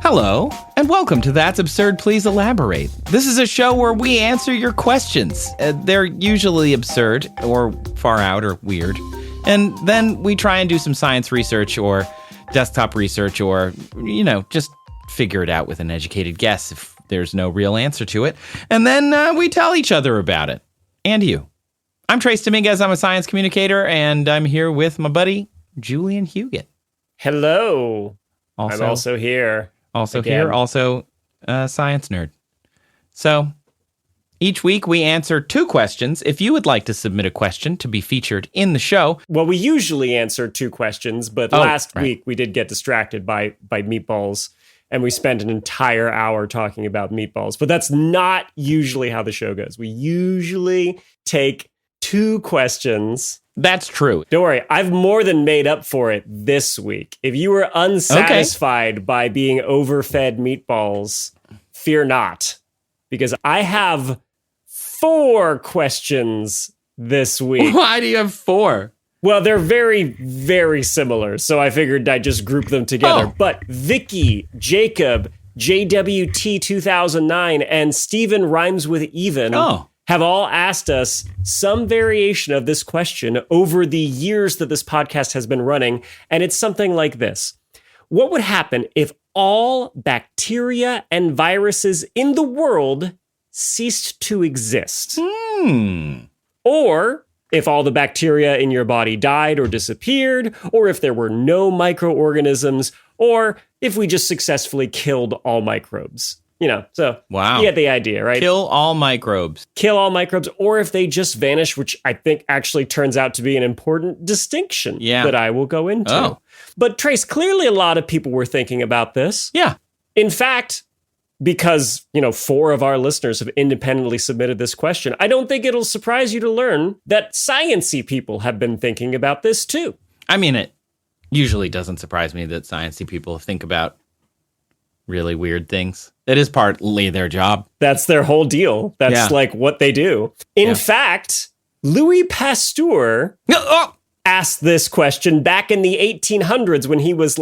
Hello, and welcome to That's Absurd, Please Elaborate. This is a show where we answer your questions. They're usually absurd, or far out, or weird. And then we try and do some science research, or desktop research, or, just figure it out with an educated guess if there's no real answer to it. And then we tell each other about it. And you. I'm Trace Dominguez. I'm a science communicator, and I'm here with my buddy, Julian Huguet. Hello. I'm also here. Also a science nerd. So, each week we answer 2 questions. If you would like to submit a question to be featured in the show. Well, we usually answer 2 questions, but last week we did get distracted by meatballs, and we spent an entire hour talking about meatballs. But that's not usually how the show goes. We usually take 2 questions. That's true. Don't worry, I've more than made up for it this week. If you were unsatisfied by being overfed meatballs, fear not, because I have 4 questions this week. Why do you have 4? Well, they're very, very similar, so I figured I'd just group them together. But Vicky, Jacob, JWT2009, and Steven Rhymes with Even have all asked us some variation of this question over the years that this podcast has been running, and it's something like this. What would happen if all bacteria and viruses in the world ceased to exist? Or if all the bacteria in your body died or disappeared, or if there were no microorganisms, or if we just successfully killed all microbes. Wow. You get the idea, right? Kill all microbes. Kill all microbes, or if they just vanish, which I think actually turns out to be an important distinction that I will go into. But Trace, clearly a lot of people were thinking about this. Yeah. In fact, because, 4 of our listeners have independently submitted this question, I don't think it'll surprise you to learn that science-y people have been thinking about this too. I mean, it usually doesn't surprise me that science-y people think about really weird things. It is partly their job. That's their whole deal. That's like what they do. In fact, Louis Pasteur asked this question back in the 1800s when he was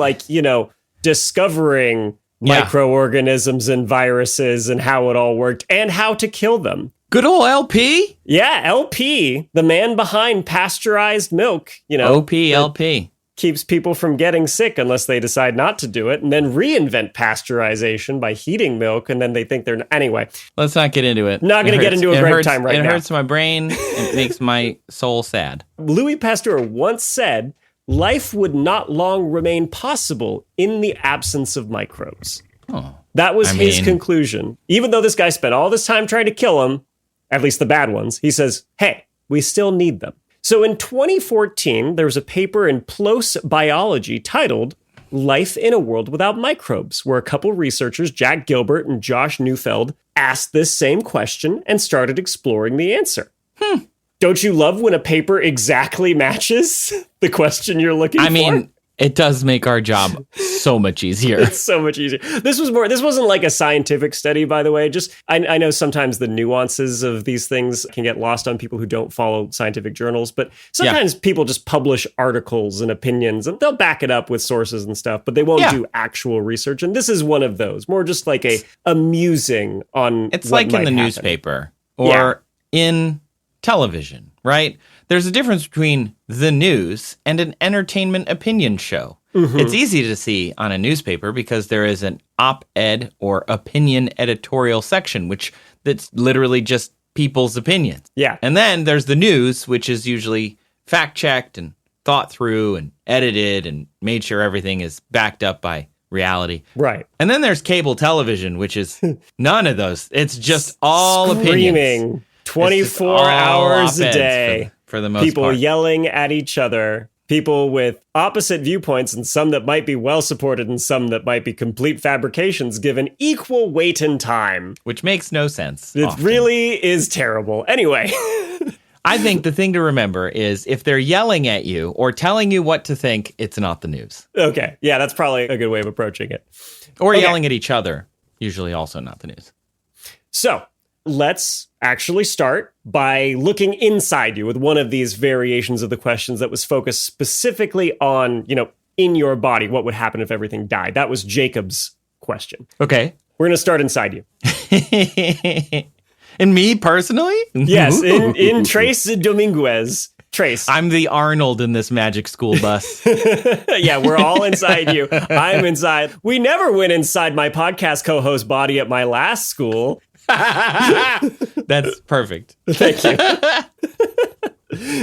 discovering microorganisms and viruses and how it all worked and how to kill them. Good old LP? Yeah, LP, the man behind pasteurized milk, LP. Keeps people from getting sick unless they decide not to do it, and then reinvent pasteurization by heating milk, and then they think they're... Anyway. Let's not get into it. Not going to get into a great time right now. It hurts my brain. It makes my soul sad. Louis Pasteur once said, life would not long remain possible in the absence of microbes. That was his conclusion. Even though this guy spent all this time trying to kill them, at least the bad ones, he says, hey, we still need them. So in 2014, there was a paper in PLOS Biology titled Life in a World Without Microbes, where a couple researchers, Jack Gilbert and Josh Neufeld, asked this same question and started exploring the answer. Don't you love when a paper exactly matches the question you're looking for? I mean, it does make our job so much easier. It's so much easier. This wasn't like a scientific study, by the way. Just, I know sometimes the nuances of these things can get lost on people who don't follow scientific journals, but sometimes people just publish articles and opinions, and they'll back it up with sources and stuff, but they won't do actual research. And this is one of those, more just like a musing on It's like in the newspaper or in television, right? There's a difference between the news and an entertainment opinion show. It's easy to see on a newspaper because there is an op-ed or opinion editorial section, that's literally just people's opinions. Yeah. And then there's the news, which is usually fact-checked and thought through and edited and made sure everything is backed up by reality. Right. And then there's cable television, which is none of those. It's just all opinions. 24 hours a day. For the most people part. Yelling at each other, people with opposite viewpoints, and some that might be well supported and some that might be complete fabrications given equal weight and time. Which makes no sense. It really is terrible. Anyway. I think the thing to remember is if they're yelling at you or telling you what to think, it's not the news. Okay. Yeah, that's probably a good way of approaching it. Or yelling at each other, usually also not the news. So, let's actually start by looking inside you with one of these variations of the questions that was focused specifically on, in your body, what would happen if everything died. That was Jacob's question. Okay. We're going to start inside you. And me personally? Yes, in Trace Dominguez. Trace. I'm the Arnold in this magic school bus. Yeah, we're all inside you. I'm inside. We never went inside my podcast co-host body at my last school. That's perfect. Thank you.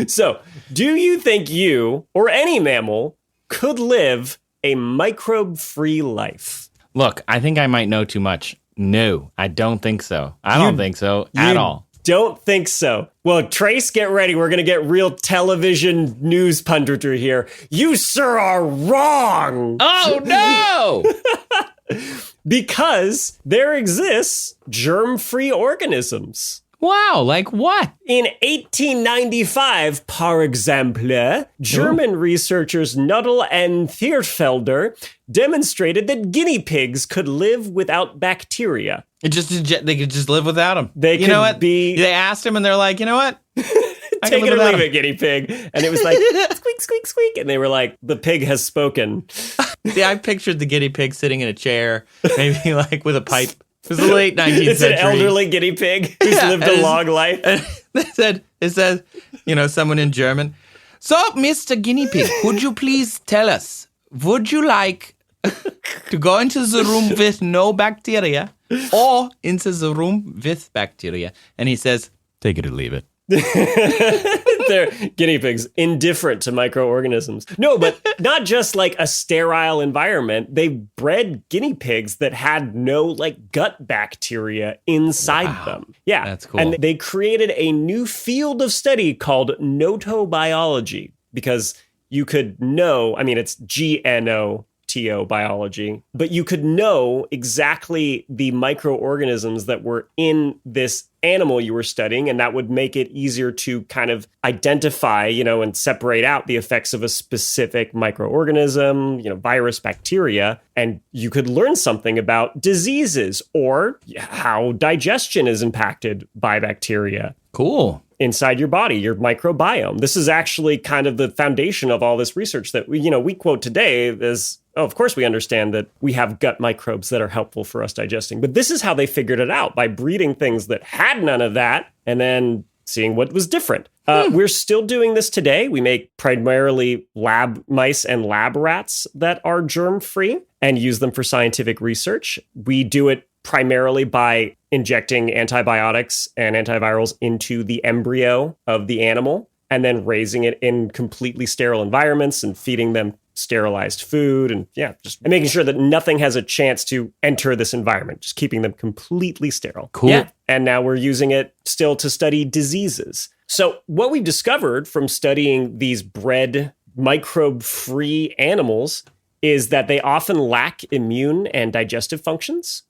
So, do you think you or any mammal could live a microbe-free life? Look, I think I might know too much. No, I don't think so. I don't think so at all. Don't think so. Well, Trace, get ready. We're going to get real television news punditry here. You, sir, are wrong. Oh, no! Because there exists germ-free organisms. Wow, like what? In 1895, par exemple, German researchers Nuttall and Thierfelder demonstrated that guinea pigs could live without bacteria. They could just live without them. They asked him and they're like, you know what? Take it or leave it, guinea pig. And it was like, squeak, squeak, squeak. And they were like, the pig has spoken. See, I pictured the guinea pig sitting in a chair, maybe like with a pipe. It was the late 19th century. It's an elderly guinea pig who's lived a long life. It says, someone in German. So, Mr. Guinea Pig, would you please tell us, would you like to go into the room with no bacteria or into the room with bacteria? And he says, take it or leave it. They're guinea pigs, indifferent to microorganisms. No, but not just like a sterile environment. They bred guinea pigs that had no like gut bacteria inside them. Yeah, that's cool. And they created a new field of study called notobiology because you could know, it's GNO. Biology, but you could know exactly the microorganisms that were in this animal you were studying, and that would make it easier to kind of identify, and separate out the effects of a specific microorganism, virus, bacteria, and you could learn something about diseases or how digestion is impacted by bacteria. Cool. Inside your body, your microbiome. This is actually kind of the foundation of all this research that we quote today as, of course we understand that we have gut microbes that are helpful for us digesting. But this is how they figured it out, by breeding things that had none of that and then seeing what was different. We're still doing this today. We make primarily lab mice and lab rats that are germ-free and use them for scientific research. We do it primarily by injecting antibiotics and antivirals into the embryo of the animal and then raising it in completely sterile environments and feeding them sterilized food and just making sure that nothing has a chance to enter this environment, just keeping them completely sterile. Cool. Yeah. And now we're using it still to study diseases. So what we've discovered from studying these bred microbe-free animals is that they often lack immune and digestive functions.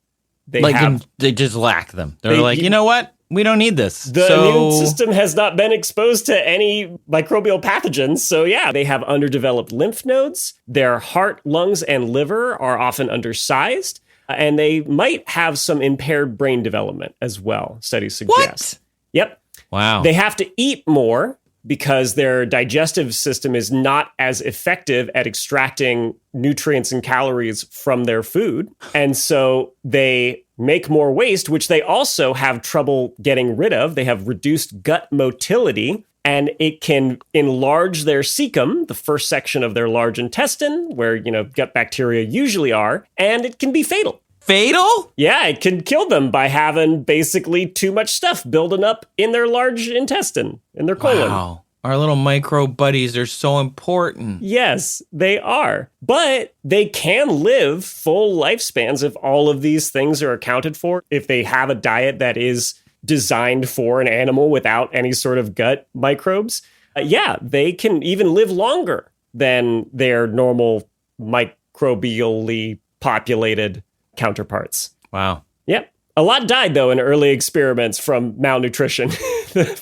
They just lack them. They're like, you know what? We don't need this. The immune system has not been exposed to any microbial pathogens. So they have underdeveloped lymph nodes. Their heart, lungs, and liver are often undersized. And they might have some impaired brain development as well, studies suggest. What? Yep. Wow. They have to eat more because their digestive system is not as effective at extracting nutrients and calories from their food. And so they make more waste, which they also have trouble getting rid of. They have reduced gut motility, and it can enlarge their cecum, the first section of their large intestine, where, gut bacteria usually are, and it can be fatal. Fatal? Yeah, it can kill them by having basically too much stuff building up in their large intestine, in their colon. Wow. Our little microbe buddies are so important. Yes, they are. But they can live full lifespans if all of these things are accounted for. If they have a diet that is designed for an animal without any sort of gut microbes, they can even live longer than their normal microbially populated counterparts. Wow. Yep. A lot died, though, in early experiments from malnutrition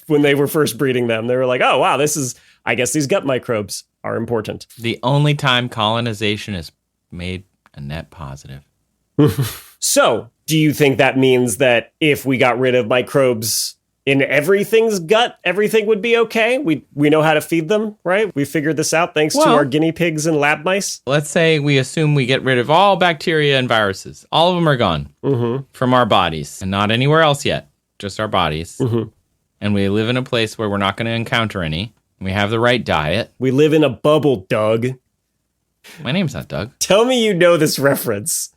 when they were first breeding them. They were like, oh, wow, I guess these gut microbes are important. The only time colonization is made a net positive. So, do you think that means that if we got rid of microbes in everything's gut, everything would be okay. We know how to feed them, right? We figured this out thanks to our guinea pigs and lab mice. Let's say we assume we get rid of all bacteria and viruses. All of them are gone from our bodies and not anywhere else yet, just our bodies. And we live in a place where we're not going to encounter any. We have the right diet. We live in a bubble, Doug. My name's not Doug. Tell me you know this reference.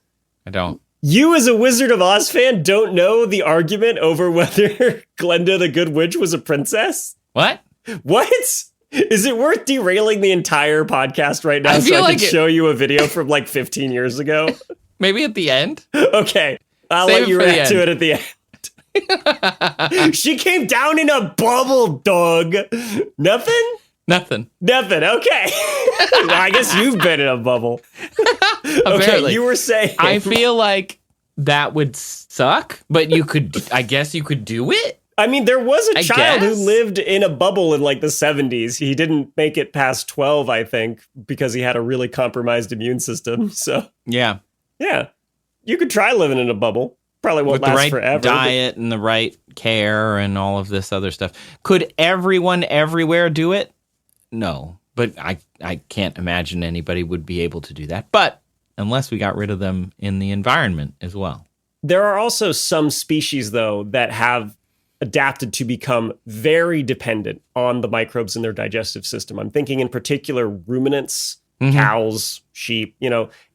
I don't. You, as a Wizard of Oz fan, don't know the argument over whether Glenda the Good Witch was a princess? What? What? Is it worth derailing the entire podcast right now so I can show you a video from like 15 years ago? Maybe at the end? Okay. I'll let you react to it at the end. She came down in a bubble, Doug. Nothing? Nothing. Okay. I guess you've been in a bubble. Okay, you were saying. I feel like that would suck, but I guess you could do it. I mean, there was a child who lived in a bubble in like the 70s. He didn't make it past 12, I think, because he had a really compromised immune system. So, yeah. You could try living in a bubble. Probably won't last forever. With the right diet and the right care and all of this other stuff. Could everyone everywhere do it? No, but I can't imagine anybody would be able to do that. But unless we got rid of them in the environment as well. There are also some species, though, that have adapted to become very dependent on the microbes in their digestive system. I'm thinking in particular ruminants, cows, sheep,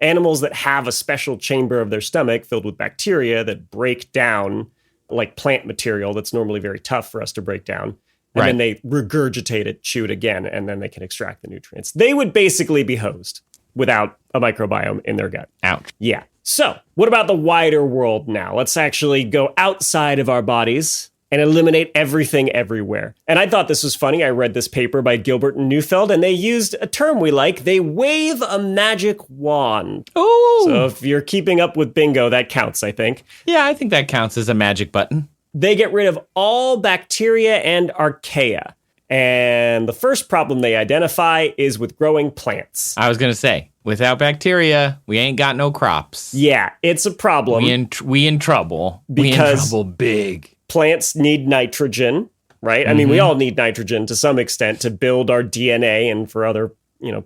animals that have a special chamber of their stomach filled with bacteria that break down like plant material that's normally very tough for us to break down. And then they regurgitate it, chew it again, and then they can extract the nutrients. They would basically be hosed without a microbiome in their gut. Ouch. Yeah. So what about the wider world now? Let's actually go outside of our bodies and eliminate everything everywhere. And I thought this was funny. I read this paper by Gilbert and Neufeld, and they used a term we like. They wave a magic wand. Ooh. So if you're keeping up with bingo, that counts, I think. Yeah, I think that counts as a magic button. They get rid of all bacteria and archaea. And the first problem they identify is with growing plants. I was going to say, without bacteria, we ain't got no crops. Yeah, it's a problem. We in trouble. Because we in trouble big. Plants need nitrogen, right? I mean, we all need nitrogen to some extent to build our DNA and for other,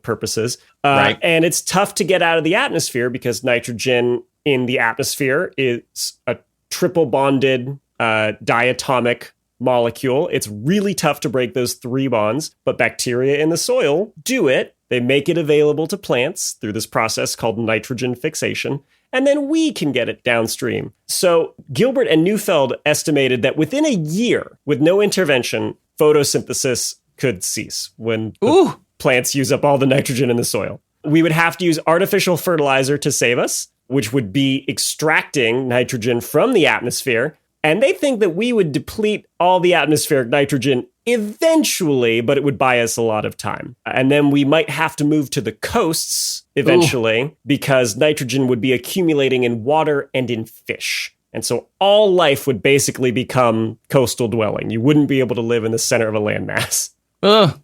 purposes. Right. And it's tough to get out of the atmosphere because nitrogen in the atmosphere is a triple bonded diatomic molecule. It's really tough to break those 3 bonds, but bacteria in the soil do it. They make it available to plants through this process called nitrogen fixation, and then we can get it downstream. So Gilbert and Neufeld estimated that within a year, with no intervention, photosynthesis could cease when the plants use up all the nitrogen in the soil. We would have to use artificial fertilizer to save us, which would be extracting nitrogen from the atmosphere. And they think that we would deplete all the atmospheric nitrogen eventually, but it would buy us a lot of time. And then we might have to move to the coasts eventually because nitrogen would be accumulating in water and in fish. And so all life would basically become coastal dwelling. You wouldn't be able to live in the center of a landmass. Ugh.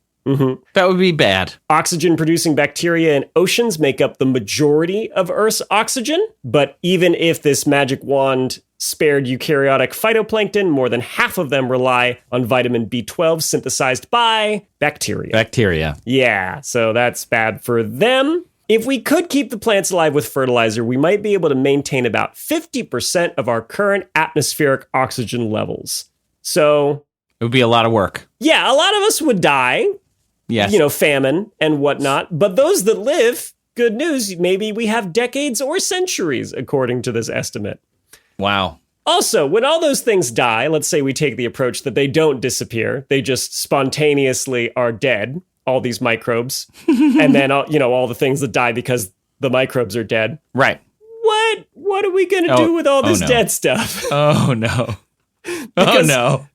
That would be bad. Oxygen-producing bacteria in oceans make up the majority of Earth's oxygen. But even if this magic wand spared eukaryotic phytoplankton, more than half of them rely on vitamin B12 synthesized by bacteria. Yeah, so that's bad for them. If we could keep the plants alive with fertilizer, we might be able to maintain about 50% of our current atmospheric oxygen levels. So it would be a lot of work. Yeah, a lot of us would die. Yes. Famine and whatnot. But those that live, good news, maybe we have decades or centuries, according to this estimate. Wow. Also, when all those things die, let's say we take the approach that they don't disappear, they just spontaneously are dead, all these microbes, and then all the things that die because the microbes are dead. Right. What are we going to do with all this dead stuff? Oh, no.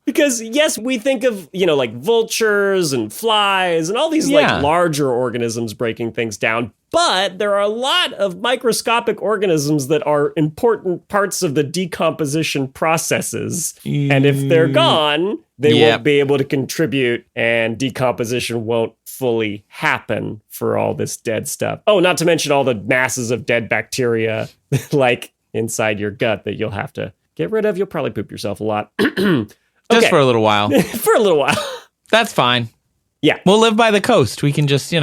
Because yes, we think of, like vultures and flies and all these like larger organisms breaking things down. But there are a lot of microscopic organisms that are important parts of the decomposition processes. And if they're gone, they won't be able to contribute and decomposition won't fully happen for all this dead stuff. Oh, not to mention all the masses of dead bacteria like inside your gut that you'll have to get rid of. You'll probably poop yourself a lot. Just for a little while. For a little while. That's fine. Yeah. We'll live by the coast. We can just,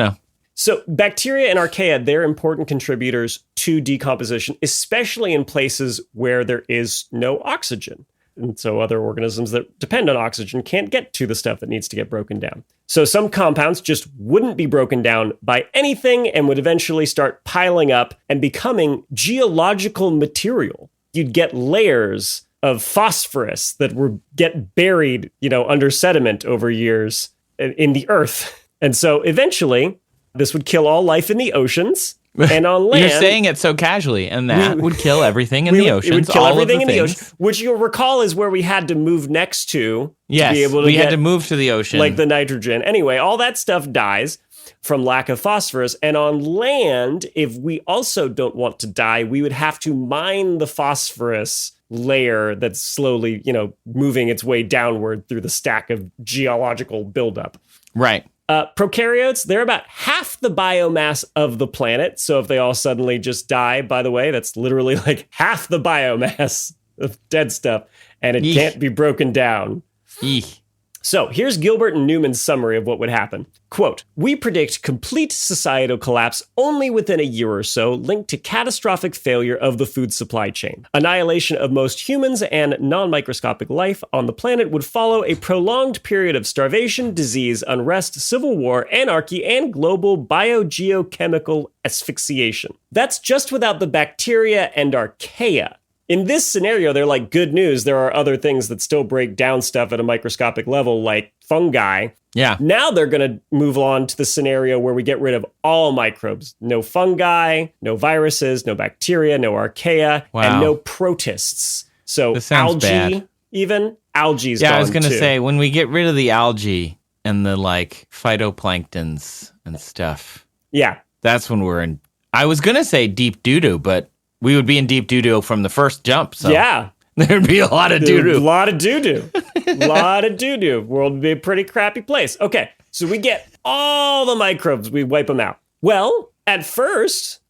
So bacteria and archaea, they're important contributors to decomposition, especially in places where there is no oxygen. And so other organisms that depend on oxygen can't get to the stuff that needs to get broken down. So some compounds just wouldn't be broken down by anything and would eventually start piling up and becoming geological material. You'd get layers of phosphorus that would get buried, under sediment over years in the earth. And so eventually, this would kill all life in the oceans. And on land, you're saying it so casually, and that would kill everything in the oceans. It would kill everything in the ocean, things. which you'll recall is where we had to move next to. Yes, be able to we had to move to the ocean, like the nitrogen. Anyway, all that stuff dies from lack of phosphorus. And on land, if we also don't want to die, we would have to mine the phosphorus layer that's slowly, moving its way downward through the stack of geological buildup. Right. Prokaryotes, they're about half the biomass of the planet. So if they all suddenly just die, by the way, that's literally like half the biomass of dead stuff, and it can't be broken down. Eek. So here's Gilbert and Newman's summary of what would happen. Quote, "We predict complete societal collapse only within a year or so, linked to catastrophic failure of the food supply chain. Annihilation of most humans and non-microscopic life on the planet would follow a prolonged period of starvation, disease, unrest, civil war, anarchy, and global biogeochemical asphyxiation." That's just without the bacteria and archaea. In this scenario, they're like, good news. There are other things that still break down stuff at a microscopic level, like fungi. Yeah. Now they're going to move on to the scenario where we get rid of all microbes. No fungi, no viruses, no bacteria, no archaea, and no protists. So algae, bad. even algae's gone. Yeah, I was going to too. say, when we get rid of the algae and the phytoplanktons and stuff. Yeah. That's when we're in. I was going to say deep doo-doo, but we would be in deep doo-doo from the first jump. So yeah. There'd be a lot of doo-doo. A lot of doo-doo. A lot of doo-doo. World would be a pretty crappy place. Okay, so we get all the microbes. We wipe them out. Well, at first,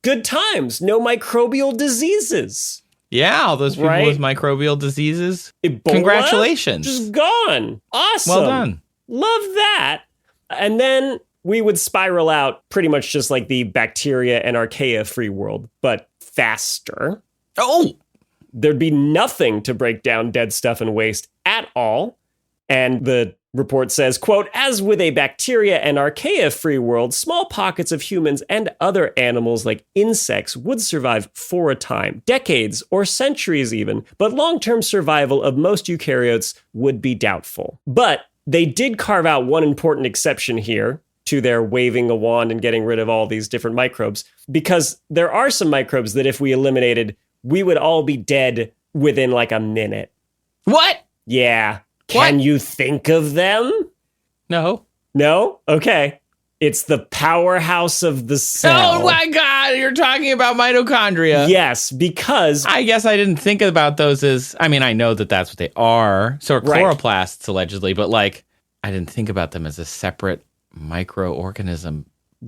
good times. No microbial diseases. Yeah, all those people with microbial diseases. Ebola, congratulations. Just gone. Awesome. Well done. Love that. And then we would spiral out pretty much just like the bacteria and archaea free world, but faster. Oh! There'd be nothing to break down dead stuff and waste at all. And the report says, quote, "As with a bacteria and archaea free world, small pockets of humans and other animals like insects would survive for a time, decades or centuries even, but long-term survival of most eukaryotes would be doubtful." But they did carve out one important exception here to their waving a wand and getting rid of all these different microbes, because there are some microbes that if we eliminated, we would all be dead within like a minute. What? Yeah. Can you think of them? No. No? Okay. It's the powerhouse of the cell. Oh my God, you're talking about mitochondria. Yes, because... I guess I didn't think about those as... I mean, I know that that's what they are. So are chloroplasts, allegedly, but I didn't think about them as a separate microorganism.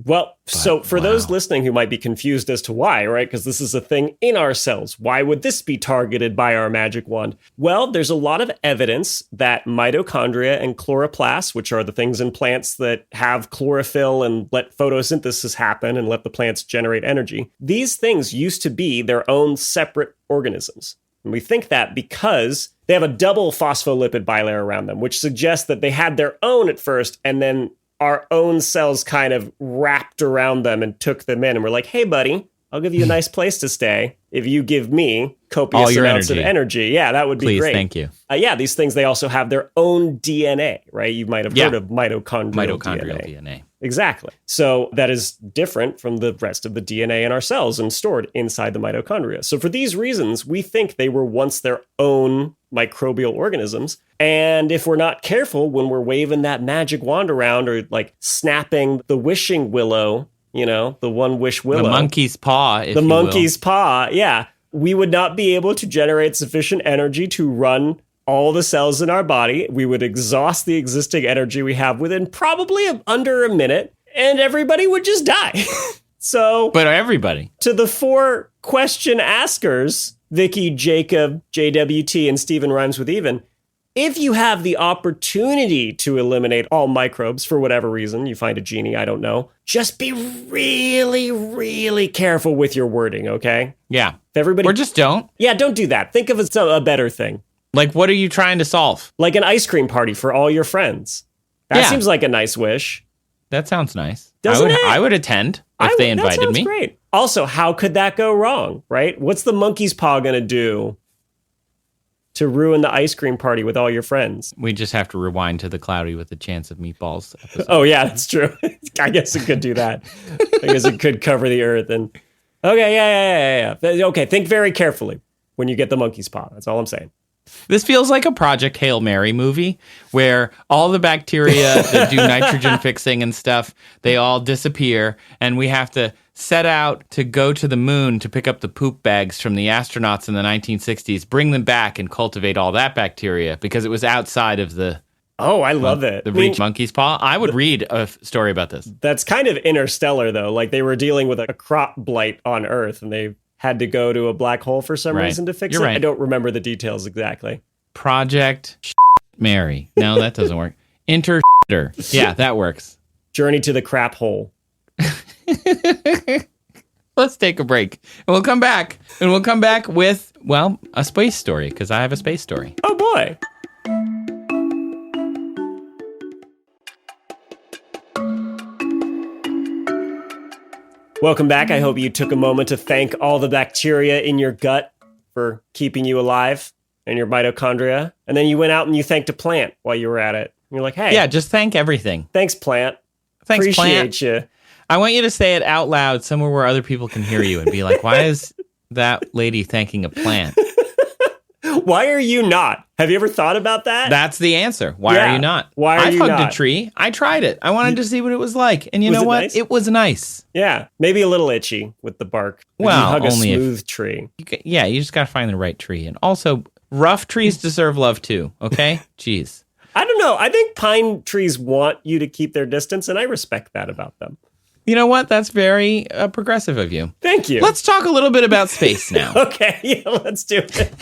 Well, so for those listening who might be confused as to why, right? Because this is a thing in our cells. Why would this be targeted by our magic wand? Well, there's a lot of evidence that mitochondria and chloroplasts, which are the things in plants that have chlorophyll and let photosynthesis happen and let the plants generate energy, these things used to be their own separate organisms. And we think that because they have a double phospholipid bilayer around them, which suggests that they had their own at first and then our own cells kind of wrapped around them and took them in. And we're like, hey, buddy, I'll give you a nice place to stay if you give me copious amounts of energy. Yeah, that would be great. Thank you. Yeah, these things, they also have their own DNA, right? You might have heard of mitochondrial DNA. Exactly. So that is different from the rest of the DNA in our cells and stored inside the mitochondria. So for these reasons, we think they were once their own microbial organisms. And if we're not careful when we're waving that magic wand around or snapping the wishing willow, the one wish willow. The monkey's paw, The monkey's paw, yeah. We would not be able to generate sufficient energy to run all the cells in our body. We would exhaust the existing energy we have within probably under a minute, and everybody would just die. But everybody. To the 4 question askers, Vicky, Jacob, JWT, and Stephen Rhymes with Even, if you have the opportunity to eliminate all microbes for whatever reason, you find a genie, I don't know, just be really, really careful with your wording, okay? Yeah. If everybody, or just don't. Yeah, don't do that. Think of it as a better thing. Like, what are you trying to solve? Like an ice cream party for all your friends. That seems like a nice wish. That sounds nice. Doesn't it? I would attend if they invited me. That sounds great. Also, how could that go wrong, right? What's the monkey's paw going to do to ruin the ice cream party with all your friends? We just have to rewind to the Cloudy with a Chance of Meatballs episode. Oh, yeah, that's true. I guess it could do that. I guess it could cover the earth. And okay, yeah. Okay, think very carefully when you get the monkey's paw. That's all I'm saying. This feels like a Project Hail Mary movie where all the bacteria that do nitrogen fixing and stuff, they all disappear, and we have to set out to go to the moon to pick up the poop bags from the astronauts in the 1960s, bring them back and cultivate all that bacteria because it was outside of the... Oh, I love it. The reach monkey's paw. I would read a story about this. That's kind of interstellar, though. Like, they were dealing with a crop blight on Earth, and they had to go to a black hole for some reason to fix it. Right. I don't remember the details exactly. Project Mary. No, that doesn't work. Yeah, that works. Journey to the crap hole. Let's take a break. And we'll come back. And we'll come back with, well, a space story, because I have a space story. Oh, boy. Welcome back. I hope you took a moment to thank all the bacteria in your gut for keeping you alive and your mitochondria. And then you went out and you thanked a plant while you were at it. And you're like, hey. Yeah, just thank everything. Thanks, plant. Thanks, Appreciate plant. you. I want you to say it out loud somewhere where other people can hear you and be like, why is that lady thanking a plant? Why are you not? Have you ever thought about that? That's the answer. Why are you not? Why are you not? I hugged a tree. I tried it. I wanted to see what it was like. And you know what? Nice? It was nice. Yeah. Maybe a little itchy with the bark. Well, you hug only a smooth tree. You just got to find the right tree. And also, rough trees deserve love too. Okay? Jeez. I don't know. I think pine trees want you to keep their distance, and I respect that about them. You know what? That's very progressive of you. Thank you. Let's talk a little bit about space now. Okay, yeah, let's do it.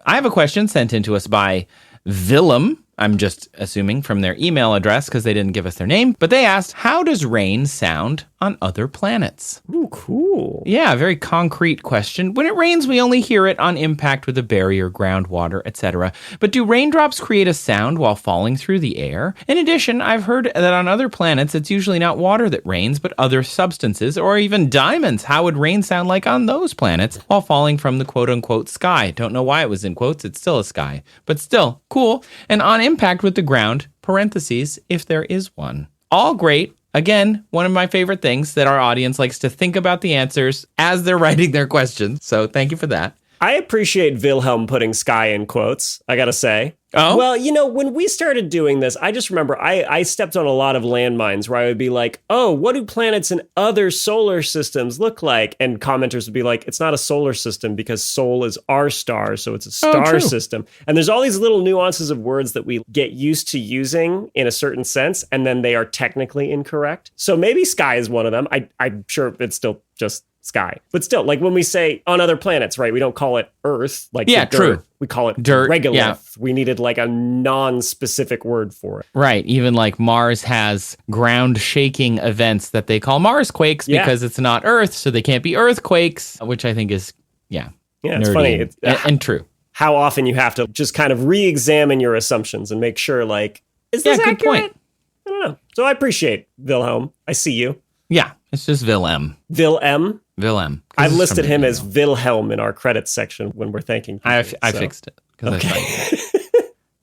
I have a question sent in to us by Villem. I'm just assuming from their email address because they didn't give us their name. But they asked, how does rain sound on other planets? Ooh, cool. Yeah, very concrete question. When it rains, we only hear it on impact with a barrier, groundwater, etc. But do raindrops create a sound while falling through the air? In addition, I've heard that on other planets, it's usually not water that rains, but other substances or even diamonds. How would rain sound like on those planets while falling from the quote-unquote sky? Don't know why it was in quotes. It's still a sky. But still, cool. And on impact with the ground, parentheses, if there is one. All great. Again, one of my favorite things that our audience likes to think about the answers as they're writing their questions. So thank you for that. I appreciate Wilhelm putting sky in quotes, I gotta say. Oh? Well, you know, when we started doing this, I just remember I stepped on a lot of landmines where I would be like, oh, what do planets in other solar systems look like? And commenters would be like, it's not a solar system because Sol is our star, so it's a star system. And there's all these little nuances of words that we get used to using in a certain sense, and then they are technically incorrect. So maybe sky is one of them. I'm sure it's still just sky. But still, like when we say on other planets, right, we don't call it Earth, like yeah, dirt. True. We call it dirt. regolith. Yeah. We needed like a non-specific word for it. Right. Even like Mars has ground shaking events that they call Mars quakes because it's not Earth, so they can't be earthquakes, which I think is, Yeah, it's funny. And true. How often you have to just kind of re-examine your assumptions and make sure, like, is this accurate? Good point. I don't know. So I appreciate Wilhelm. I see you. Yeah, it's just Villem. Villem? Villem. I've listed him as Wilhelm in our credits section when we're thanking people. I fixed it. Okay.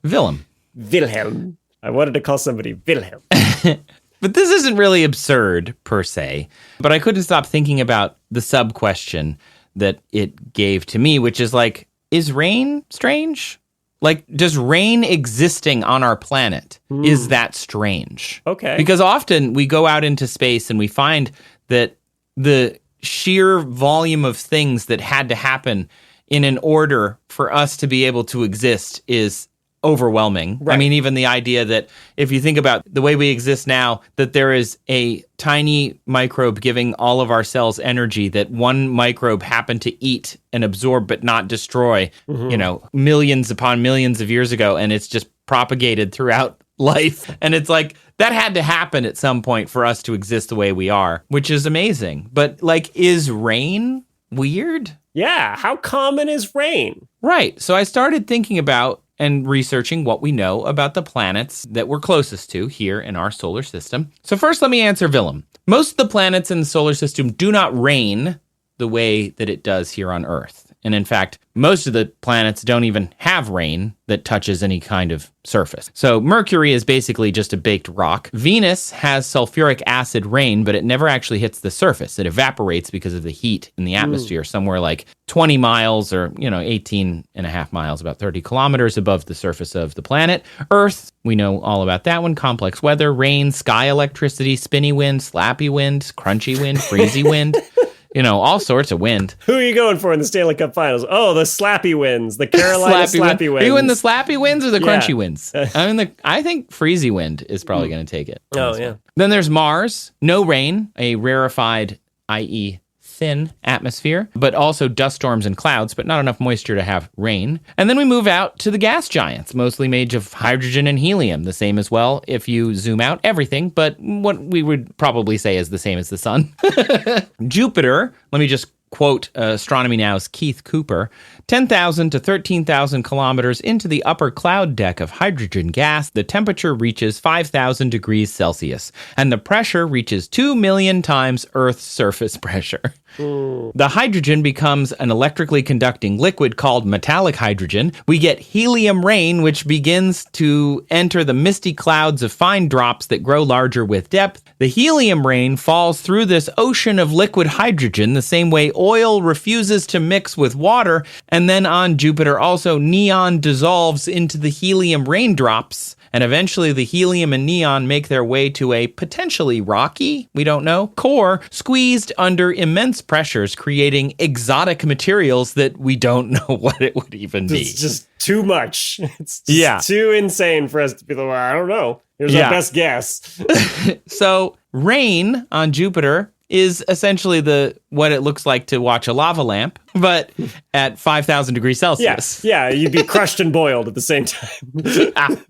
Villem. Wilhelm. I wanted to call somebody Wilhelm. But this isn't really absurd, per se. But I couldn't stop thinking about the sub-question that it gave to me, which is like, is rain strange? Like, does rain existing on our planet, is that strange? Okay. Because often we go out into space and we find that the sheer volume of things that had to happen in an order for us to be able to exist is overwhelming. Right. I mean, even the idea that if you think about the way we exist now, that there is a tiny microbe giving all of our cells energy that one microbe happened to eat and absorb but not destroy, millions upon millions of years ago, and it's just propagated throughout life. And it's like, that had to happen at some point for us to exist the way we are, which is amazing. But like, is rain weird? Yeah, how common is rain? Right. So I started thinking about and researching what we know about the planets that we're closest to here in our solar system. So first, let me answer Villem. Most of the planets in the solar system do not rain the way that it does here on Earth. And in fact, most of the planets don't even have rain that touches any kind of surface. So Mercury is basically just a baked rock. Venus has sulfuric acid rain, but it never actually hits the surface. It evaporates because of the heat in the atmosphere, somewhere like 20 miles or, 18 and a half miles, about 30 kilometers above the surface of the planet. Earth, we know all about that one. Complex weather, rain, sky electricity, spinny wind, slappy wind, crunchy wind, freezy wind. All sorts of wind. Who are you going for in the Stanley Cup Finals? Oh, the slappy winds, the Carolina slappy winds. Are you in the slappy winds or the crunchy winds? I think freezy wind is probably going to take it. Oh, yeah. Then there's Mars, no rain, a rarefied, i.e., thin atmosphere, but also dust storms and clouds, but not enough moisture to have rain. And then we move out to the gas giants, mostly made of hydrogen and helium, the same as well if you zoom out everything, but what we would probably say is the same as the sun. Jupiter, let me just quote Astronomy Now's Keith Cooper, 10,000 to 13,000 kilometers into the upper cloud deck of hydrogen gas, the temperature reaches 5,000 degrees Celsius, and the pressure reaches 2 million times Earth's surface pressure. The hydrogen becomes an electrically conducting liquid called metallic hydrogen. We get helium rain, which begins to enter the misty clouds of fine drops that grow larger with depth. The helium rain falls through this ocean of liquid hydrogen the same way oil refuses to mix with water. And then on Jupiter, also neon dissolves into the helium raindrops. And eventually the helium and neon make their way to a potentially rocky, we don't know, core squeezed under immense pressures, creating exotic materials that we don't know what it would even be. It's just too much. It's just too insane for us to be like, well, I don't know. Here's our best guess. So rain on Jupiter is essentially what it looks like to watch a lava lamp, but at 5,000 degrees Celsius. Yeah, you'd be crushed and boiled at the same time.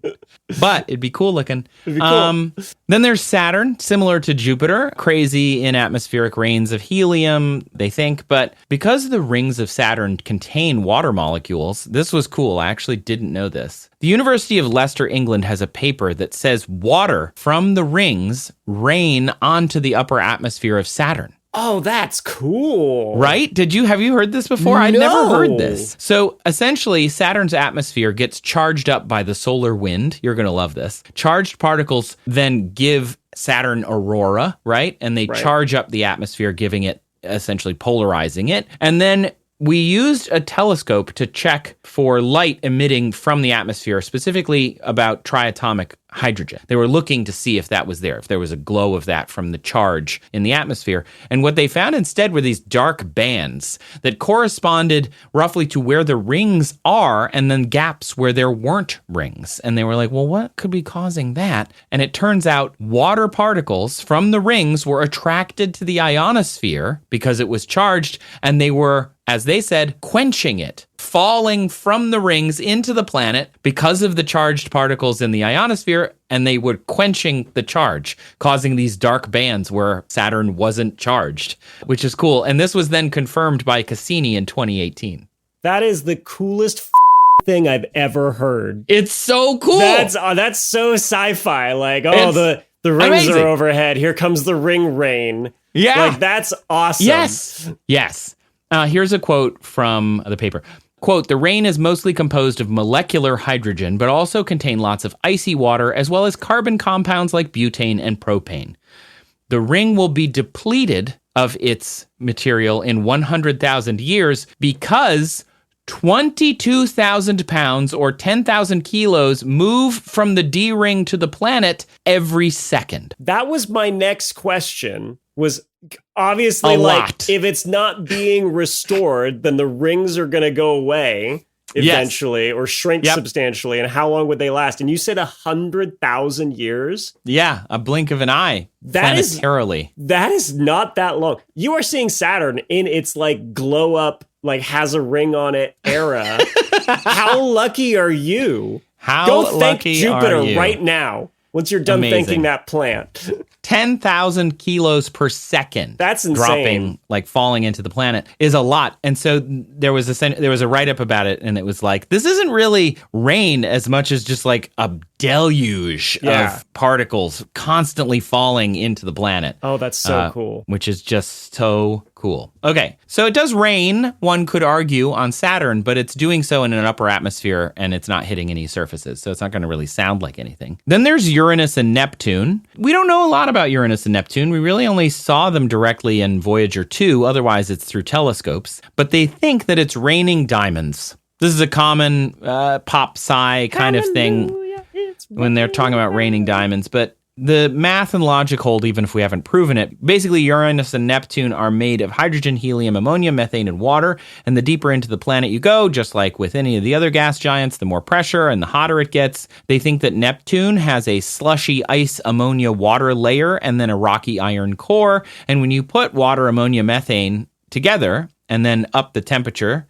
But it'd be cool looking. It'd be cool. Then there's Saturn, similar to Jupiter, crazy in atmospheric rains of helium, they think. But because the rings of Saturn contain water molecules, this was cool. I actually didn't know this. The University of Leicester, England has a paper that says water from the rings rain onto the upper atmosphere of Saturn. Oh, that's cool. Right? Have you heard this before? No. I'd never heard this. So essentially, Saturn's atmosphere gets charged up by the solar wind. You're going to love this. Charged particles then give Saturn aurora, right? And they charge up the atmosphere, giving it, essentially polarizing it. And then we used a telescope to check for light emitting from the atmosphere, specifically about triatomic hydrogen. They were looking to see if that was there, if there was a glow of that from the charge in the atmosphere. And what they found instead were these dark bands that corresponded roughly to where the rings are and then gaps where there weren't rings. And they were like, well, what could be causing that? And it turns out water particles from the rings were attracted to the ionosphere because it was charged, and they were, as they said, quenching it, falling from the rings into the planet because of the charged particles in the ionosphere, and they were quenching the charge, causing these dark bands where Saturn wasn't charged, which is cool. And this was then confirmed by Cassini in 2018. That is the coolest thing I've ever heard. It's so cool. That's so sci-fi. Like, the rings amazing. Are overhead. Here comes the ring rain. Yeah. Like, that's awesome. Yes. Here's a quote from the paper. Quote, the rain is mostly composed of molecular hydrogen, but also contain lots of icy water, as well as carbon compounds like butane and propane. The ring will be depleted of its material in 100,000 years because 22,000 pounds or 10,000 kilos move from the D ring to the planet every second. That was my next question, was obviously, like, if it's not being restored, then the rings are going to go away. eventually or shrink substantially, and how long would they last? And you said 100,000 years? Yeah, a blink of an eye. That is not that long. You are seeing Saturn in its like glow up, like has a ring on it era. How lucky are you? Go thank Jupiter right now. Once you're done thanking that plant. 10,000 kilos per second. That's insane. Dropping, like falling into the planet is a lot. And so there was a write-up about it, and it was like, this isn't really rain as much as just like a deluge of particles constantly falling into the planet. Oh, that's so cool. Which is just so cool. Okay, so it does rain, one could argue, on Saturn, but it's doing so in an upper atmosphere, and it's not hitting any surfaces, so it's not going to really sound like anything. Then there's Uranus and Neptune. We don't know a lot about Uranus and Neptune. We really only saw them directly in Voyager 2, otherwise it's through telescopes, but they think that it's raining diamonds. This is a common pop sci kind of thing when they're talking about raining diamonds, but the math and logic hold even if we haven't proven it. Basically, Uranus and Neptune are made of hydrogen, helium, ammonia, methane, and water. And the deeper into the planet you go, just like with any of the other gas giants, the more pressure and the hotter it gets. They think that Neptune has a slushy ice, ammonia, water layer and then a rocky iron core. And when you put water, ammonia, methane together and then up the temperature,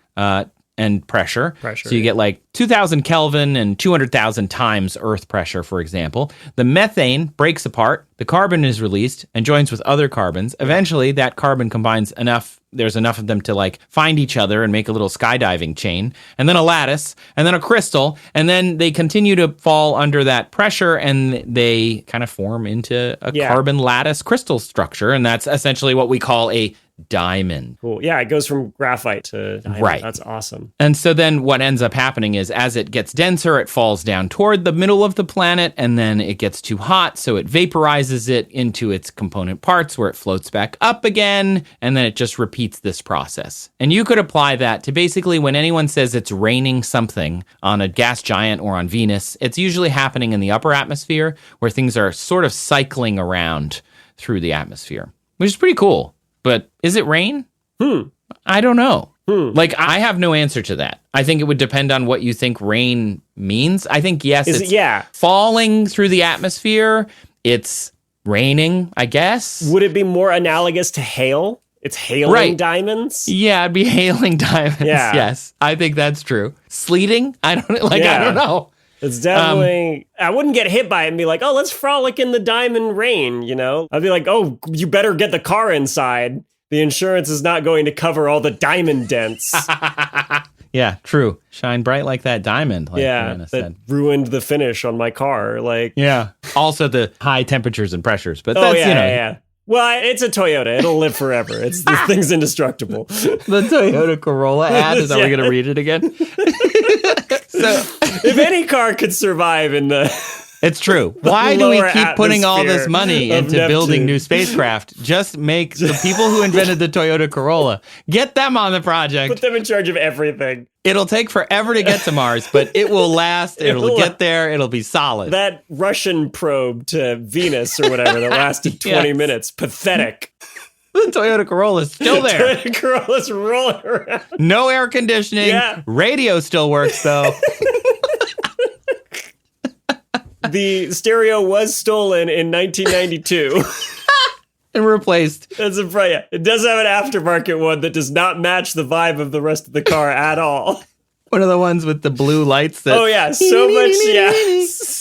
and pressure. So you get like 2,000 Kelvin and 200,000 times Earth pressure, for example. The methane breaks apart, the carbon is released and joins with other carbons. Eventually, that carbon combines enough, there's enough of them to like find each other and make a little skydiving chain, and then a lattice, and then a crystal, and then they continue to fall under that pressure, and they kind of form into a carbon lattice crystal structure, and that's essentially what we call a diamond. Cool. Yeah, it goes from graphite to diamond. Right. That's awesome. And so then what ends up happening is as it gets denser, it falls down toward the middle of the planet, and then it gets too hot, so it vaporizes it into its component parts where it floats back up again, and then it just repeats this process. And you could apply that to basically when anyone says it's raining something on a gas giant or on Venus, it's usually happening in the upper atmosphere where things are sort of cycling around through the atmosphere, which is pretty cool. But is it rain? I don't know. Like, I have no answer to that. I think it would depend on what you think rain means. I think, yes, it's falling through the atmosphere. It's raining, I guess. Would it be more analogous to hail? It's hailing diamonds? Yeah, it'd be hailing diamonds. Yeah. Yes, I think that's true. Sleeting? I don't know. It's definitely, I wouldn't get hit by it and be like, oh, let's frolic in the diamond rain, you know? I'd be like, oh, you better get the car inside. The insurance is not going to cover all the diamond dents. Yeah, true. Shine bright like that diamond. Like that said. Ruined the finish on my car. Like, yeah. Also the high temperatures and pressures, but that's, yeah. Well, it's a Toyota. It'll live forever. This thing's indestructible. The Toyota Corolla ad? Is that we're going to read it again? So, if any car could survive in the... It's true. Why do we keep putting all this money into building new spacecraft? Just make the people who invented the Toyota Corolla, get them on the project. Put them in charge of everything. It'll take forever to get to Mars, but it will last. It'll get there. It'll be solid. That Russian probe to Venus or whatever that lasted 20 minutes. Pathetic. The Toyota Corolla is still there. Toyota Corolla's rolling around. No air conditioning. Yeah. Radio still works, though. The stereo was stolen in 1992. And replaced. That's it does have an aftermarket one that does not match the vibe of the rest of the car at all. One of the ones with the blue lights that... Oh, yeah. So much,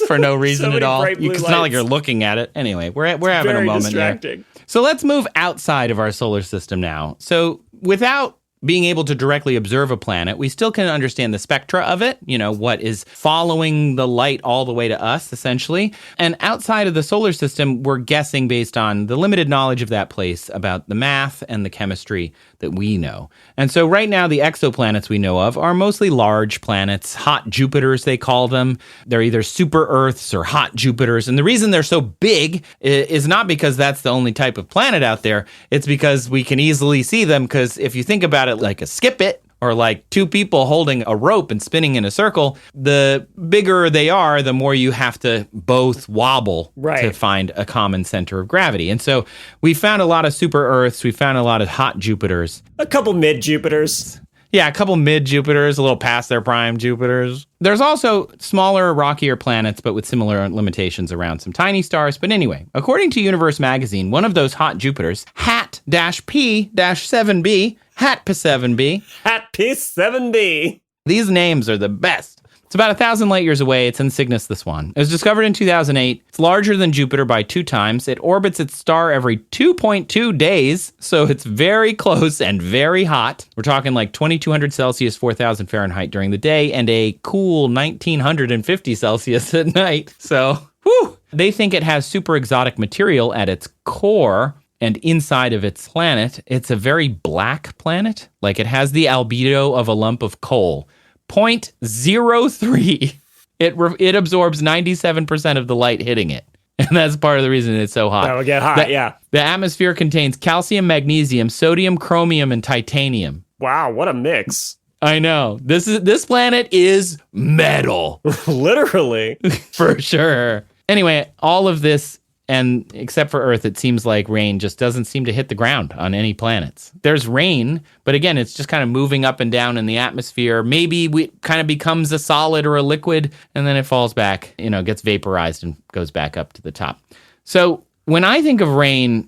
for no reason at all. It's not like you're looking at it. Anyway, we're having a moment distracting. Here. So let's move outside of our solar system now. So without being able to directly observe a planet, we still can understand the spectra of it, you know, what is following the light all the way to us, essentially. And outside of the solar system, we're guessing based on the limited knowledge of that place about the math and the chemistry that we know. And so right now, the exoplanets we know of are mostly large planets, hot Jupiters, they call them. They're either super Earths or hot Jupiters. And the reason they're so big is not because that's the only type of planet out there. It's because we can easily see them, because if you think about it like a skip it, or like two people holding a rope and spinning in a circle, the bigger they are, the more you have to both wobble to find a common center of gravity. And so we found a lot of super Earths. We found a lot of hot Jupiters. A couple mid Jupiters. Yeah, a couple mid-Jupiters, a little past their prime Jupiters. There's also smaller, rockier planets, but with similar limitations around some tiny stars. But anyway, according to Universe Magazine, one of those hot Jupiters, HAT-P-7b, HAT-P7b. HAT-P7b. These names are the best. It's about 1,000 light years away. It's in Cygnus, this one. It was discovered in 2008. It's larger than Jupiter by 2 times. It orbits its star every 2.2 days, so it's very close and very hot. We're talking like 2,200 Celsius, 4,000 Fahrenheit during the day, and a cool 1,950 Celsius at night. So, whew. They think it has super exotic material at its core. And inside of its planet, it's a very black planet. Like it has the albedo of a lump of coal. 0.03. It absorbs 97% of the light hitting it. And that's part of the reason it's so hot. That'll get hot, yeah. The atmosphere contains calcium, magnesium, sodium, chromium, and titanium. Wow, what a mix. I know. This planet is metal. Literally. For sure. Anyway, all of this, and except for Earth, it seems like rain just doesn't seem to hit the ground on any planets. There's rain, but again, it's just kind of moving up and down in the atmosphere. Maybe it kind of becomes a solid or a liquid, and then it falls back, gets vaporized and goes back up to the top. So when I think of rain,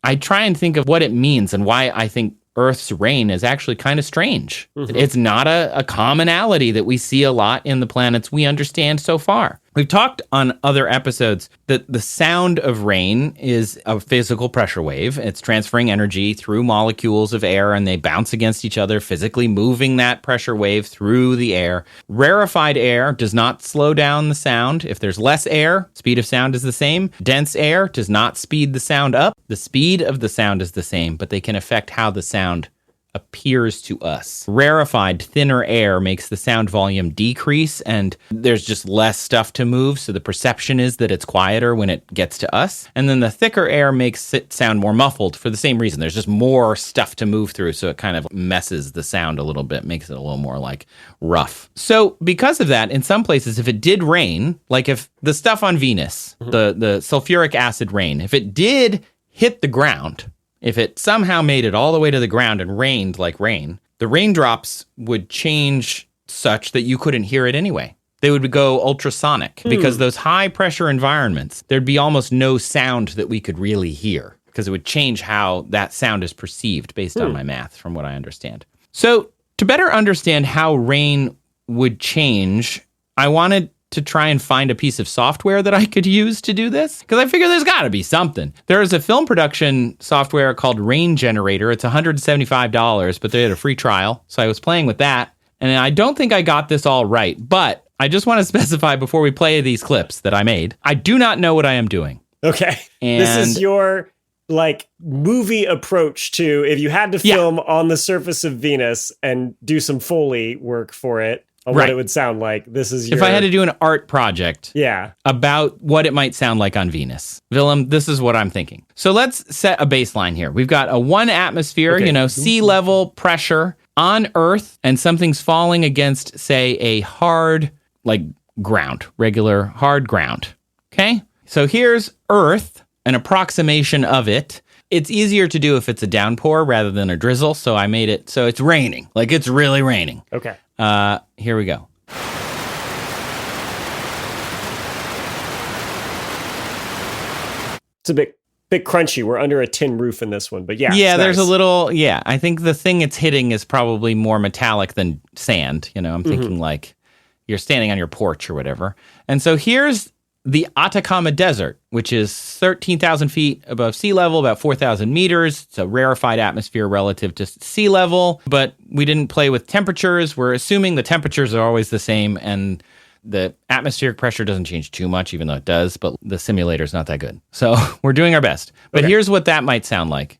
I try and think of what it means and why I think Earth's rain is actually kind of strange. Mm-hmm. It's not a commonality that we see a lot in the planets we understand so far. We've talked on other episodes that the sound of rain is a physical pressure wave. It's transferring energy through molecules of air, and they bounce against each other, physically moving that pressure wave through the air. Rarefied air does not slow down the sound. If there's less air, speed of sound is the same. Dense air does not speed the sound up. The speed of the sound is the same, but they can affect how the sound appears to us. Rarefied, thinner air makes the sound volume decrease, and there's just less stuff to move, so the perception is that it's quieter when it gets to us. And then the thicker air makes it sound more muffled for the same reason. There's just more stuff to move through, so it kind of messes the sound a little bit, makes it a little more like rough. So because of that, in some places, if it did rain, like if the stuff on Venus, the sulfuric acid rain, if it did hit the ground, if it somehow made it all the way to the ground and rained like rain, the raindrops would change such that you couldn't hear it anyway. They would go ultrasonic because those high pressure environments, there'd be almost no sound that we could really hear because it would change how that sound is perceived based on my math, from what I understand. So to better understand how rain would change, I wanted to try and find a piece of software that I could use to do this, because I figure there's got to be something. There is a film production software called Rain Generator. It's $175, but they had a free trial, so I was playing with that, and I don't think I got this all right, but I just want to specify before we play these clips that I made, I do not know what I am doing. Okay. This is your movie approach to if you had to film on the surface of Venus and do some Foley work for it. What it would sound like. This is your... If I had to do an art project about what it might sound like on Venus. Villem, this is what I'm thinking. So let's set a baseline here. We've got a 1 atmosphere, sea level pressure on Earth, and something's falling against, say, a hard, ground, regular hard ground. Okay? So here's Earth, an approximation of it. It's easier to do if it's a downpour rather than a drizzle, so I made it so it's raining. It's really raining. Okay. Here we go. It's a bit crunchy. We're under a tin roof in this one, but yeah. Yeah, there's a little, I think the thing it's hitting is probably more metallic than sand. I'm thinking you're standing on your porch or whatever. And so here's the Atacama Desert, which is 13,000 feet above sea level, about 4,000 meters. It's a rarefied atmosphere relative to sea level, but we didn't play with temperatures. We're assuming the temperatures are always the same, and the atmospheric pressure doesn't change too much, even though it does, but the simulator's not that good. So we're doing our best. But here's what that might sound like.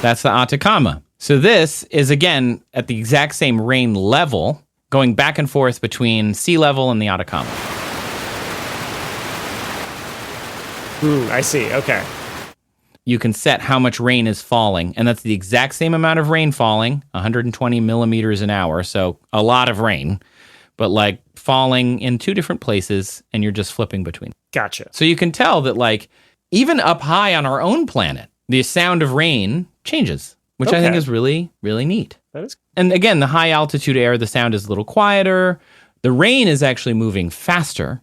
That's the Atacama. So this is, again, at the exact same rain level, going back and forth between sea level and the Atacama. I see. Okay. You can set how much rain is falling, and that's the exact same amount of rain falling, 120 millimeters an hour, so a lot of rain, but falling in 2 different places, and you're just flipping between. Gotcha. So you can tell that even up high on our own planet, the sound of rain changes, which I think is really, really neat. That is. And again, the high altitude air, the sound is a little quieter. The rain is actually moving faster.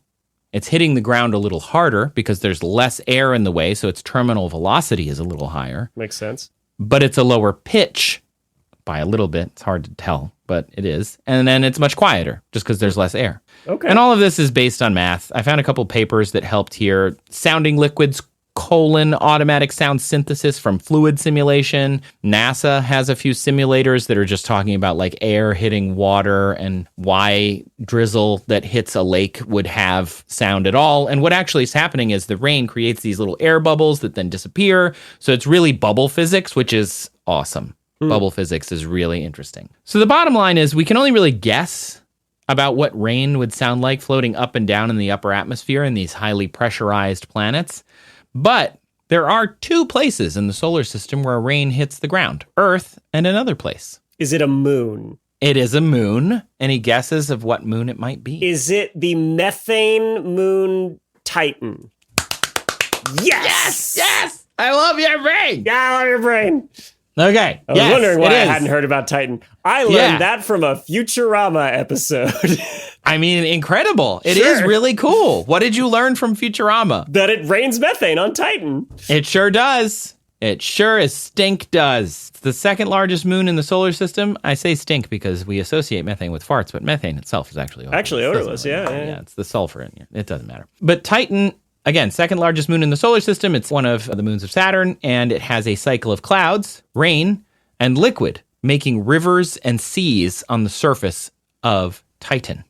It's hitting the ground a little harder because there's less air in the way, so its terminal velocity is a little higher. Makes sense. But it's a lower pitch by a little bit. It's hard to tell, but it is. And then it's much quieter just because there's less air. Okay. And all of this is based on math. I found a couple papers that helped here. Sounding liquids, automatic sound synthesis from fluid simulation. NASA has a few simulators that are just talking about like air hitting water and why drizzle that hits a lake would have sound at all. And what actually is happening is the rain creates these little air bubbles that then disappear. So it's really bubble physics, which is awesome. Bubble physics is really interesting. So the bottom line is we can only really guess about what rain would sound like floating up and down in the upper atmosphere in these highly pressurized planets. But there are two places in the solar system where rain hits the ground, Earth and another place. Is it a moon? It is a moon. Any guesses of what moon it might be? Is it the methane moon Titan? Yes! Yes! I love your brain! Yeah, I love your brain. Okay. I was wondering why I hadn't heard about Titan. I learned that from a Futurama episode. I mean, incredible. It is really cool. What did you learn from Futurama? That it rains methane on Titan. It sure does. It sure as stink does. It's the second largest moon in the solar system. I say stink because we associate methane with farts, but methane itself is actually odorless. Actually odorless, yeah. It's the sulfur in here. It doesn't matter. But Titan, again, second largest moon in the solar system. It's one of the moons of Saturn, and it has a cycle of clouds, rain, and liquid, making rivers and seas on the surface of Titan.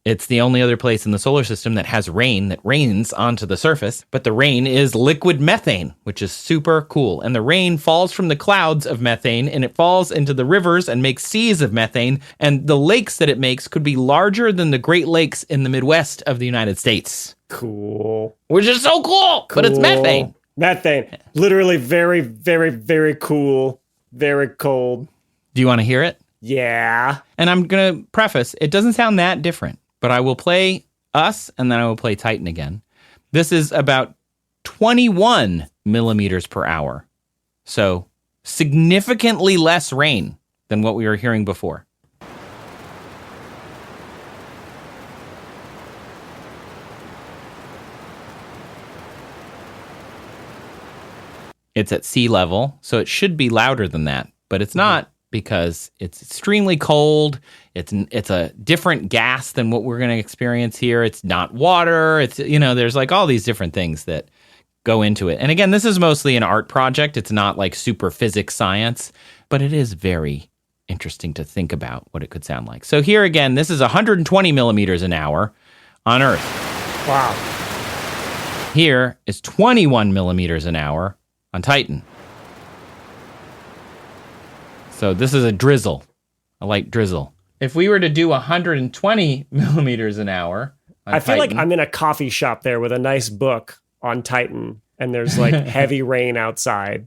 It's the only other place in the solar system that has rain that rains onto the surface, but the rain is liquid methane, which is super cool. And the rain falls from the clouds of methane, and it falls into the rivers and makes seas of methane, and the lakes that it makes could be larger than the Great Lakes in the Midwest of the United States. Cool. Which is so cool. But it's methane. Methane. Literally very, very, very cool. Very cold. Do you want to hear it? Yeah. And I'm going to preface, it doesn't sound that different, but I will play us and then I will play Titan again. This is about 21 millimeters per hour. So significantly less rain than what we were hearing before. It's at sea level, so it should be louder than that, but it's not because it's extremely cold. It's a different gas than what we're going to experience here. It's not water. It's, there's like all these different things that go into it. And again, this is mostly an art project. It's not like super physics science, but it is very interesting to think about what it could sound like. So here again, this is 120 millimeters an hour on Earth. Wow. Here is 21 millimeters an hour on Titan. So this is a drizzle, a light drizzle. If we were to do 120 millimeters an hour on I feel Titan, like I'm in a coffee shop there with a nice book on Titan, and there's like heavy rain outside.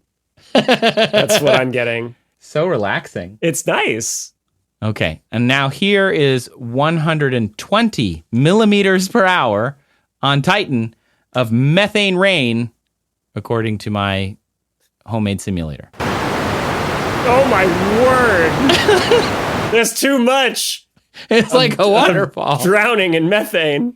That's what I'm getting. So relaxing. It's nice. Okay, and now here is 120 millimeters per hour on Titan of methane rain, according to my homemade simulator. Oh my word! There's too much. It's like a waterfall. Drowning in methane.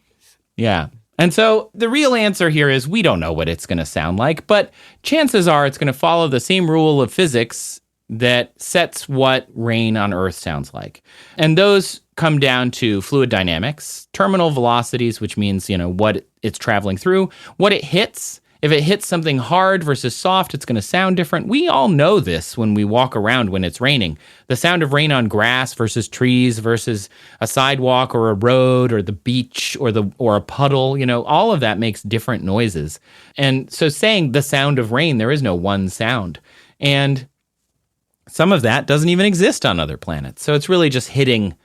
Yeah. And so the real answer here is we don't know what it's going to sound like, but chances are it's going to follow the same rule of physics that sets what rain on Earth sounds like. And those come down to fluid dynamics, terminal velocities, which means, what it's traveling through, what it hits. If it hits something hard versus soft, it's going to sound different. We all know this when we walk around when it's raining. The sound of rain on grass versus trees versus a sidewalk or a road or the beach or a puddle, all of that makes different noises. And so saying the sound of rain, there is no one sound. And some of that doesn't even exist on other planets. So it's really just hitting,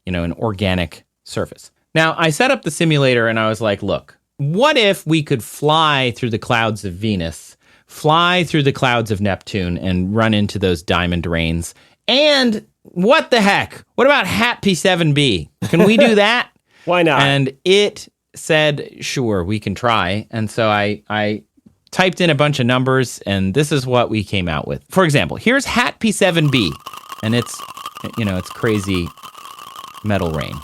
an organic surface. Now, I set up the simulator and I was like, look, what if we could fly through the clouds of Venus, fly through the clouds of Neptune, and run into those diamond rains? And what the heck? What about HAT P7b? Can we do that? Why not? And it said, sure, we can try. And so I typed in a bunch of numbers, and this is what we came out with. For example, here's Hat P7b, and it's crazy metal rain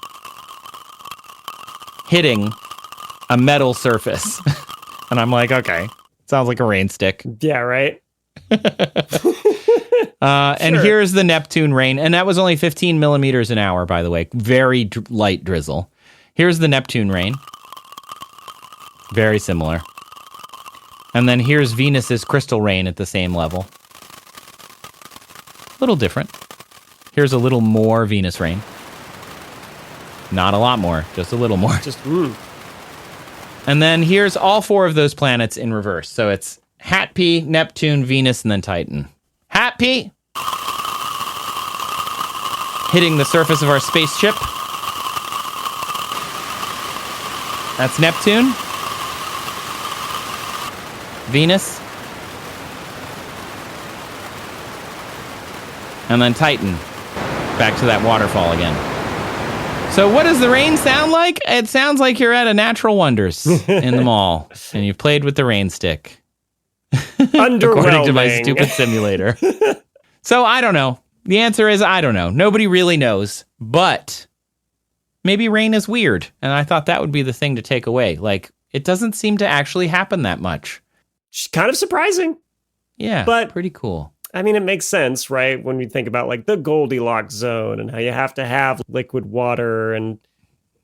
hitting a metal surface. And I'm like, okay, sounds like a rain stick. Yeah, right? And here's the Neptune rain, and that was only 15 millimeters an hour, by the way. Very light drizzle. Here's the Neptune rain. Very similar. And then here's Venus's crystal rain at the same level. A little different. Here's a little more Venus rain. Not a lot more, just a little more. And then here's all four of those planets in reverse. So it's Hat P, Neptune, Venus, and then Titan. Hat P hitting the surface of our spaceship. That's Neptune. Venus. And then Titan. Back to that waterfall again. So what does the rain sound like? It sounds like you're at a Natural Wonders in the mall, and you've played with the rain stick. According to my stupid simulator. So I don't know. The answer is I don't know. Nobody really knows. But maybe rain is weird, and I thought that would be the thing to take away. Like, it doesn't seem to actually happen that much. Kind of surprising. Yeah, but pretty cool. I mean, it makes sense, right? When we think about like the Goldilocks zone and how you have to have liquid water and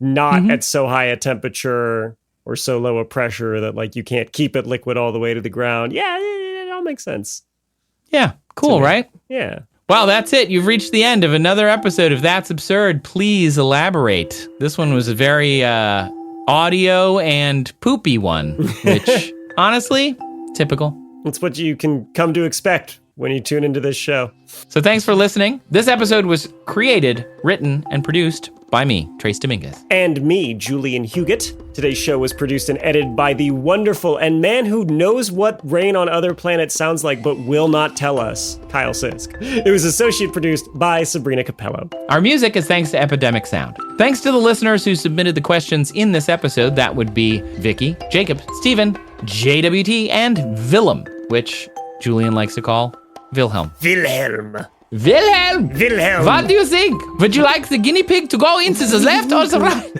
not at so high a temperature or so low a pressure that like you can't keep it liquid all the way to the ground. Yeah, it all makes sense. Yeah, cool, right? Yeah. Wow, that's it. You've reached the end of another episode of That's Absurd. Please elaborate. This one was a very audio and poopy one, which honestly, typical. It's what you can come to expect when you tune into this show. So thanks for listening. This episode was created, written, and produced by me, Trace Dominguez. And me, Julian Huguet. Today's show was produced and edited by the wonderful and man who knows what rain on other planets sounds like but will not tell us, Kyle Sisk. It was associate produced by Sabrina Capello. Our music is thanks to Epidemic Sound. Thanks to the listeners who submitted the questions in this episode. That would be Vicky, Jacob, Stephen, JWT, and Villem, which Julian likes to call Wilhelm. Wilhelm. What do you think? Would you like the guinea pig to go into the left or the right?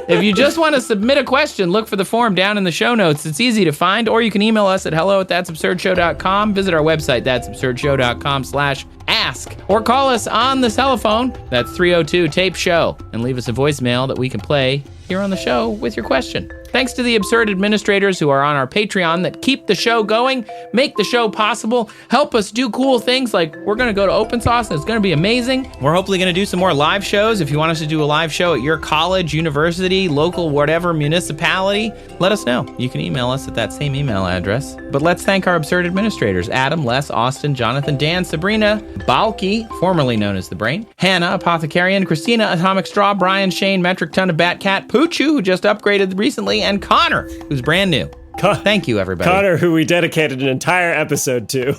If you just want to submit a question, look for the form down in the show notes. It's easy to find, or you can email us at hello@that'sabsurdshow.com. Visit our website, that'sabsurdshow.com/ask, or call us on the telephone. That's 302-TAPE-SHOW, and leave us a voicemail that we can play here on the show with your question. Thanks to the absurd administrators who are on our Patreon that keep the show going, make the show possible, help us do cool things like we're going to go to Open Sauce and it's going to be amazing. We're hopefully going to do some more live shows. If you want us to do a live show at your college, university, local, whatever, municipality, let us know. You can email us at that same email address. But let's thank our absurd administrators, Adam, Les, Austin, Jonathan, Dan, Sabrina, Balky, formerly known as The Brain, Hannah, Apothecarian, Christina, Atomic Straw, Brian, Shane, Metric Ton of Batcat, Poochu, who just upgraded recently, and Connor, who's brand new. Thank you, everybody. Connor, who we dedicated an entire episode to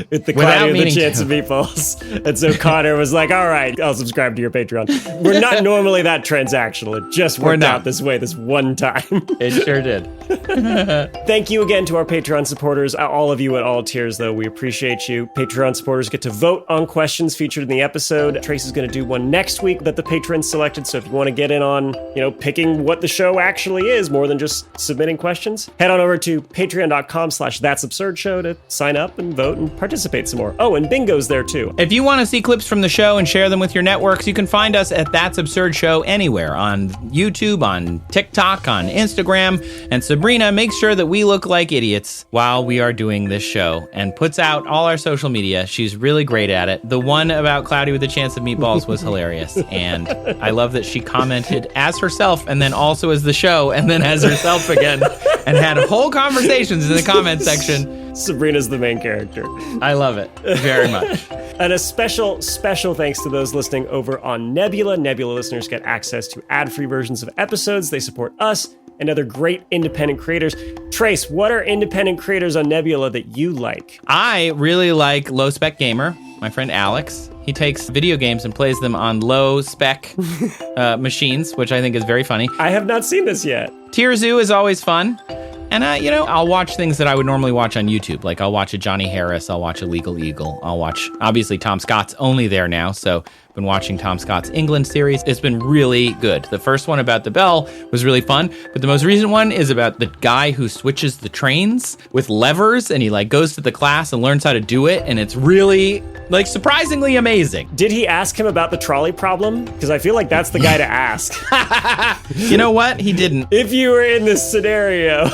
with the Cloudy with the Chance of Meatballs. And so Connor was like, all right, I'll subscribe to your Patreon. We're not normally that transactional. It just worked out this way this one time. It sure did. Thank you again to our Patreon supporters, all of you at all tiers, though. We appreciate you. Patreon supporters get to vote on questions featured in the episode. Trace is going to do one next week that the patrons selected. So if you want to get in on, picking what the show actually is, more than just submitting questions, head on over to patreon.com/that'sabsurdshow to sign up and vote and participate some more. Oh, and bingo's there too. If you want to see clips from the show and share them with your networks, you can find us at That's Absurd Show anywhere, on YouTube, on TikTok, on Instagram. And Sabrina makes sure that we look like idiots while we are doing this show and puts out all our social media. She's really great at it. The one about Cloudy with a Chance of Meatballs was hilarious. And I love that she commented as herself and then also as the show and then as herself again and had a whole conversations in the comment section. Sabrina's the main character. I love it very much. And a special thanks to those listening over on Nebula. Nebula listeners get access to ad-free versions of episodes. They support us and other great independent creators. Trace, what are independent creators on Nebula that you like? I really like Low Spec Gamer, my friend Alex. He takes video games and plays them on low spec machines, which I think is very funny. I have not seen this yet. Tier Zoo is always fun. And, I'll watch things that I would normally watch on YouTube. Like I'll watch a Johnny Harris. I'll watch a Legal Eagle. I'll watch, obviously, Tom Scott's only there now. So I've been watching Tom Scott's England series. It's been really good. The first one about the bell was really fun. But the most recent one is about the guy who switches the trains with levers. And he goes to the class and learns how to do it. And it's really surprisingly amazing. Did he ask him about the trolley problem? Because I feel like that's the guy to ask. You know what? He didn't. If you were in this scenario,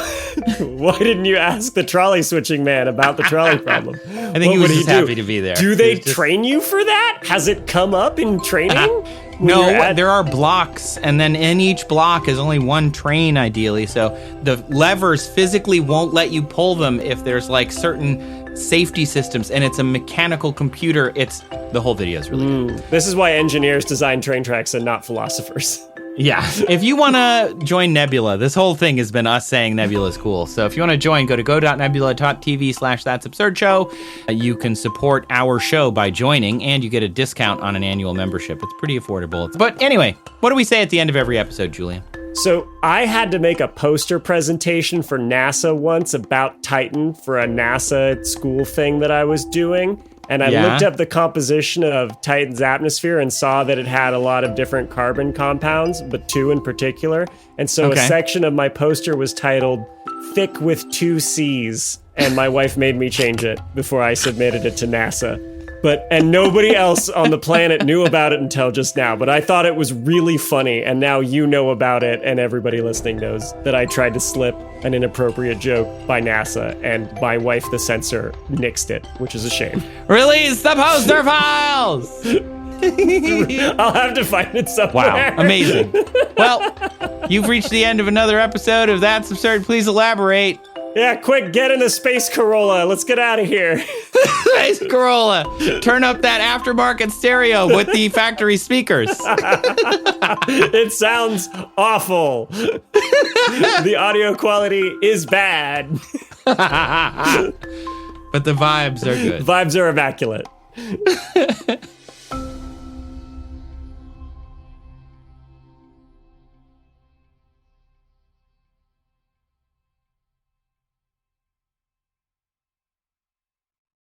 why didn't you ask the trolley switching man about the trolley problem? I think he was just happy to be there. Do they train you for that? Has it come up in training? No, there are blocks, and then in each block is only one train, ideally. So the levers physically won't let you pull them if there's certain safety systems, and it's a mechanical computer. The whole video is really good. This is why engineers design train tracks and not philosophers. Yeah. If you want to join Nebula, this whole thing has been us saying Nebula is cool. So if you want to join, go to go.nebula.tv/that'sabsurd show. You can support our show by joining, and you get a discount on an annual membership. It's pretty affordable. But anyway, what do we say at the end of every episode, Julian? So I had to make a poster presentation for NASA once about Titan for a NASA school thing that I was doing. And I looked up the composition of Titan's atmosphere and saw that it had a lot of different carbon compounds, but 2 in particular. And so a section of my poster was titled Thick with 2 C's. And my wife made me change it before I submitted it to NASA. And nobody else on the planet knew about it until just now. But I thought it was really funny. And now you know about it. And everybody listening knows that I tried to slip an inappropriate joke by NASA. And my wife, the censor, nixed it, which is a shame. Release the poster files! I'll have to find it somewhere. Wow, amazing. Well, you've reached the end of another episode of That's Absurd. Please elaborate. Yeah, quick, get in the Space Corolla. Let's get out of here. Space Corolla. Turn up that aftermarket stereo with the factory speakers. It sounds awful. The audio quality is bad. But the vibes are good. Vibes are immaculate.